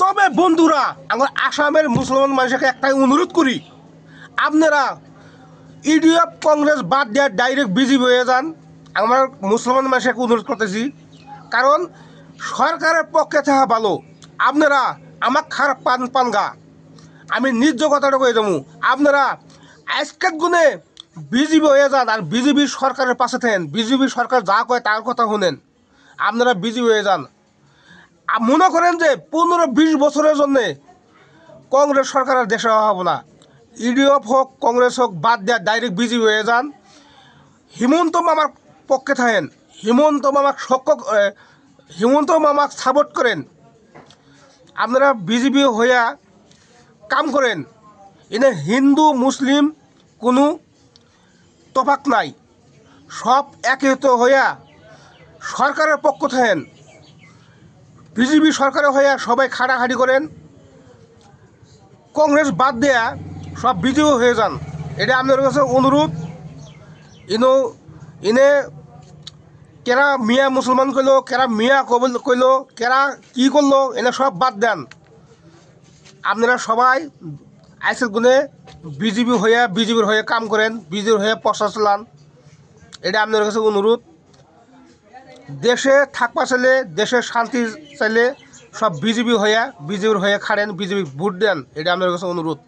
তবে বন্ধুরা, আমার আসামের মুসলমান মানুষকে একটাই অনুরোধ করি, আপনারা ইডিএফ কংগ্রেস বাদ দিয়ে ডাইরেক্ট বিজেপি হয়ে যান। আমার মুসলমান মানুষকে অনুরোধ করতেছি, কারণ সরকারের পক্ষে থাকা ভালো। আপনারা আমার খারাপ পানগা, আমি নিজ কথাটা কয়ে দেবো, আপনারা আজকের গুণে বিজেপি হয়ে যান আর বিজেপি সরকারের পাশে থাকেন। বিজেপি সরকার যা কয় তার কথা শুনেন, আপনারা বিজেপি হয়ে যান। মনে করেন যে 15-20 বছরের জন্যে কংগ্রেস সরকারের দেশে হবে না। ইডিএফ হোক কংগ্রেস হোক বাদ দেওয়া ডাইরেক্ট বিজেপি হয়ে যান। হিমন্ত মামার পক্ষে থাকেন, হিমন্ত মামাক সাপোর্ট করেন। আপনারা বিজেপি হইয়া কাম করেন। এনে হিন্দু মুসলিম কোনো তফাৎ নাই, সব একীভূত হইয়া সরকারের পক্ষ থাকেন। বিজেপি সরকারে হইয়া সবাই খাটাখাটি করেন, কংগ্রেস বাদ দেয়া সব বিজেপি হয়ে যান। এটা আপনাদের কাছে অনুরোধ। ইনে কেরা মিয়া মুসলমান কইলো, কেরা মিয়া কইলো, কেরা কি করলো, এনে সব বাদ দেন। আপনারা সবাই আইসের গুণে বিজেপির হয়ে কাম করেন, বিজেপির হয়ে প্রচার চালান। এটা আপনাদের কাছে অনুরোধ। দেশে থাকবা চাইলে, দেশের শান্তি চাইলে সব বিজেপির হয়ে খাড়েন, বিজেপি ভোট দেন। এটা আপনাদের কাছে অনুরোধ।